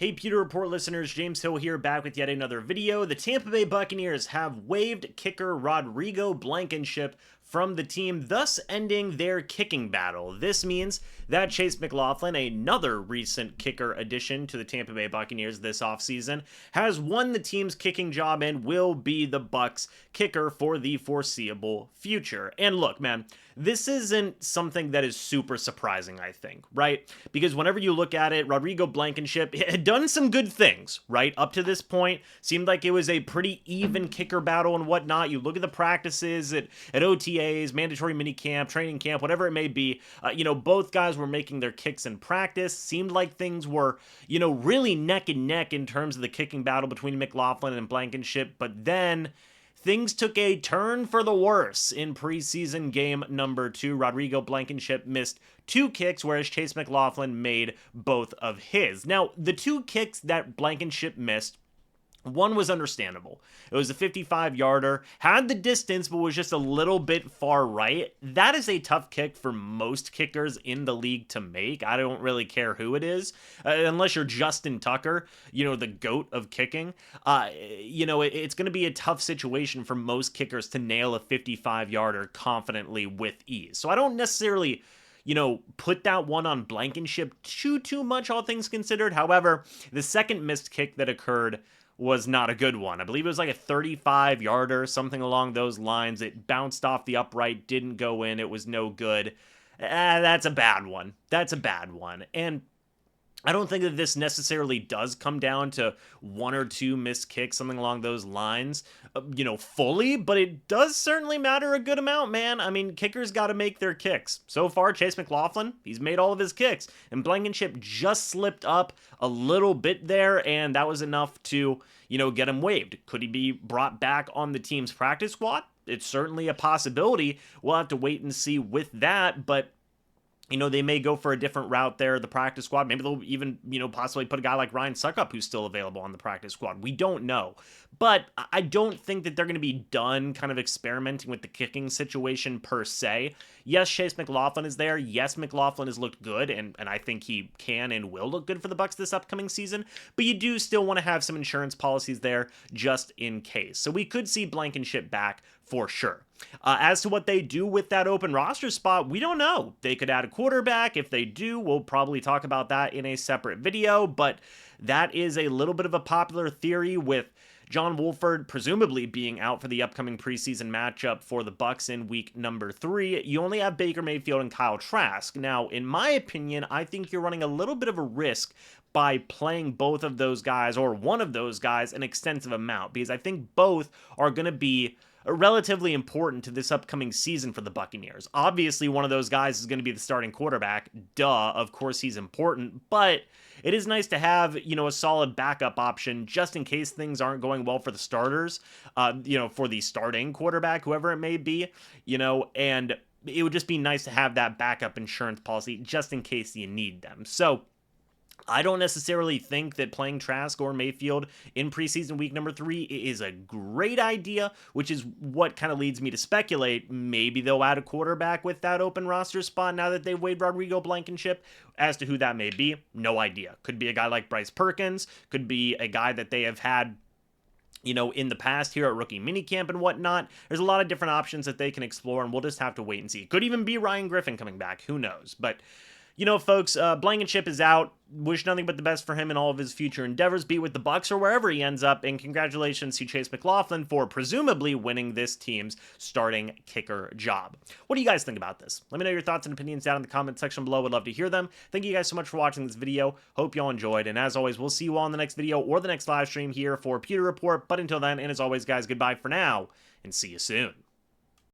Hey Pewter Report listeners, James Hill here, back with yet another video. The Tampa Bay Buccaneers have waived kicker Rodrigo Blankenship from the team, thus ending their kicking battle. This means that Chase McLaughlin, another recent kicker addition to the Tampa Bay Buccaneers this offseason, has won the team's kicking job and will be the Bucs' kicker for the foreseeable future. And look, man, this isn't something that is super surprising, I think, right? Because whenever you look at it, Rodrigo Blankenship had done some good things, right? Up to this point, seemed like it was a pretty even kicker battle and whatnot. You look at the practices at OTAs, mandatory minicamp, training camp, whatever it may be. Both guys were making their kicks in practice. Seemed like things were, really neck and neck in terms of the kicking battle between McLaughlin and Blankenship. But then things took a turn for the worse in preseason game number 2. Rodrigo Blankenship missed 2 kicks, whereas Chase McLaughlin made both of his. Now, the 2 kicks that Blankenship missed, one was understandable. It was a 55-yarder, had the distance, but was just a little bit far right. That is a tough kick for most kickers in the league to make. I don't really care who it is, unless you're Justin Tucker, the GOAT of kicking. It's going to be a tough situation for most kickers to nail a 55-yarder confidently with ease. So I don't necessarily put that one on Blankenship too much, all things considered. However, the second missed kick that occurred was not a good one. I believe it was like a 35-yarder, something along those lines. It bounced off the upright, didn't go in, it was no good. That's a bad one. And I don't think that this necessarily does come down to 1 or 2 missed kicks, something along those lines, fully, but it does certainly matter a good amount, man. I mean, kickers got to make their kicks. So far, Chase McLaughlin, he's made all of his kicks, and Blankenship just slipped up a little bit there, and that was enough to, get him waived. Could he be brought back on the team's practice squad? It's certainly a possibility. We'll have to wait and see with that, but they may go for a different route there, the practice squad. Maybe they'll even, possibly put a guy like Ryan Suckup who's still available on the practice squad. We don't know. But I don't think that they're going to be done kind of experimenting with the kicking situation per se. Yes, Chase McLaughlin is there. Yes, McLaughlin has looked good, and I think he can and will look good for the Bucs this upcoming season. But you do still want to have some insurance policies there just in case. So we could see Blankenship back for sure. As to what they do with that open roster spot, we don't know. They could add a quarterback. If they do, we'll probably talk about that in a separate video, but that is a little bit of a popular theory with John Wolford presumably being out for the upcoming preseason matchup for the Bucs in week number 3. You only have Baker Mayfield and Kyle Trask. Now, in my opinion, I think you're running a little bit of a risk by playing both of those guys or one of those guys an extensive amount, because I think both are going to be relatively important to this upcoming season for the Buccaneers. Obviously, one of those guys is going to be the starting quarterback. Duh, of course he's important, but it is nice to have, a solid backup option just in case things aren't going well for the starters, for the starting quarterback, whoever it may be, and it would just be nice to have that backup insurance policy just in case you need them. So I don't necessarily think that playing Trask or Mayfield in preseason week number 3 is a great idea, which is what kind of leads me to speculate maybe they'll add a quarterback with that open roster spot now that they've waived Rodrigo Blankenship. As to who that may be, no idea. Could be a guy like Bryce Perkins, could be a guy that they have had in the past here at rookie minicamp and whatnot. There's a lot of different options that they can explore, and we'll just have to wait and see. Could even be Ryan Griffin coming back, who knows, but folks, Blankenship is out. Wish nothing but the best for him in all of his future endeavors, be it with the Bucs or wherever he ends up, and congratulations to Chase McLaughlin for presumably winning this team's starting kicker job. What do you guys think about this? Let me know your thoughts and opinions down in the comment section below. Would love to hear them. Thank you guys so much for watching this video. Hope y'all enjoyed, and as always, we'll see you all in the next video or the next live stream here for Pewter Report. But until then, and as always, guys, goodbye for now, and see you soon.